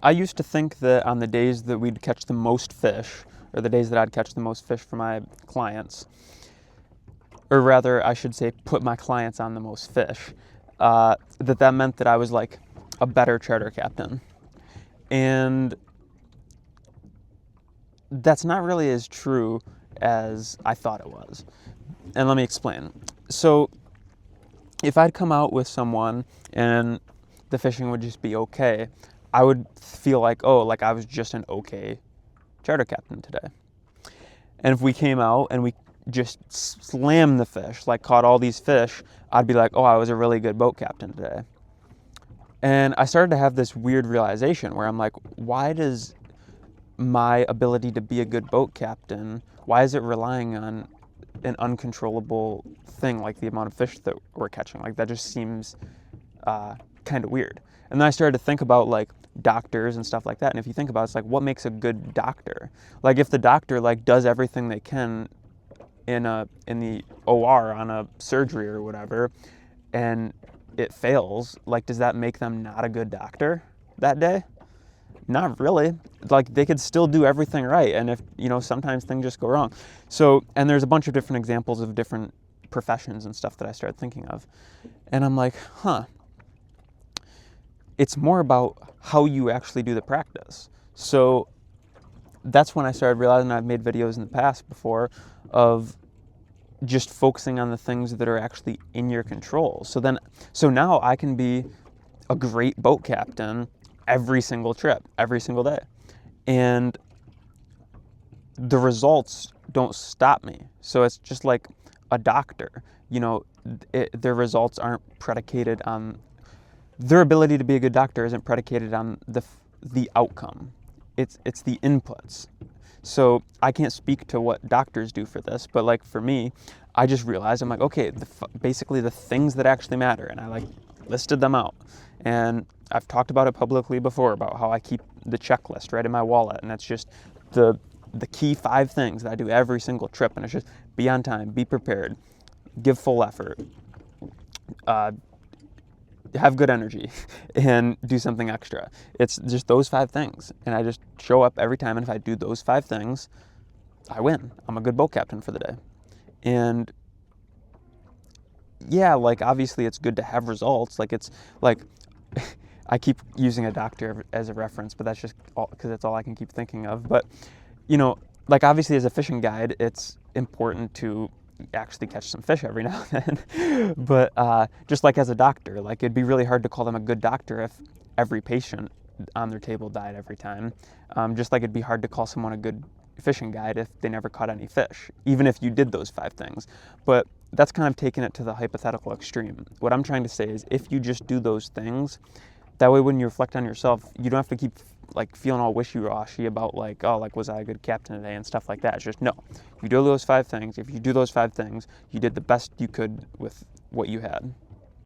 I used to think that on the days that we'd catch the most fish, or the days that I'd catch the most fish for my clients, or rather, I should say, put my clients on the most fish, that meant that I was like a better charter captain. And that's not really as true as I thought it was. And let me explain. So, if I'd come out with someone and the fishing would just be okay, I would feel like, oh, like I was just an okay charter captain today. And if we came out and we just slammed the fish, like caught all these fish, I'd be like, oh, I was a really good boat captain today. And I started to have this weird realization where I'm like, why does my ability to be a good boat captain, why is it relying on an uncontrollable thing like the amount of fish that we're catching? Like that just seems kind of weird. And then I started to think about like doctors and stuff like that. And if you think about it, it's like, what makes a good doctor? Like if the doctor like does everything they can in the OR on a surgery or whatever, and it fails, like does that make them not a good doctor that day? Not really. Like they could still do everything right, and if sometimes things just go wrong. So, and there's a bunch of different examples of different professions and stuff that I started thinking of, and I'm like, it's more about how you actually do the practice. So that's when I started realizing, I've made videos in the past before of just focusing on the things that are actually in your control. So now I can be a great boat captain every single trip, every single day. And the results don't stop me. So it's just like a doctor. Their results aren't predicated on, their ability to be a good doctor isn't predicated on the outcome. It's the inputs. So I can't speak to what doctors do for this, but like for me, I just realized, I'm like, okay, basically the things that actually matter, and I like listed them out. And I've talked about it publicly before about how I keep the checklist right in my wallet, and that's just the key 5 things that I do every single trip, and it's just be on time, be prepared, give full effort, have good energy, and do something extra. It's just those 5 things, and I just show up every time, and if I do those 5 things, I win. I'm a good boat captain for the day. And yeah, like obviously it's good to have results. Like it's like I keep using a doctor as a reference, but that's just because that's all I can keep thinking of. But like obviously as a fishing guide, it's important to actually catch some fish every now and then. But just like as a doctor, like it'd be really hard to call them a good doctor if every patient on their table died every time. Just like it'd be hard to call someone a good fishing guide if they never caught any fish, even if you did those 5 things. But that's kind of taking it to the hypothetical extreme. What I'm trying to say is if you just do those things, that way when you reflect on yourself, you don't have to keep like feeling all wishy-washy about like, oh, like was I a good captain today and stuff like that. It's just, no, you do those 5 things. If you do those 5 things, you did the best you could with what you had.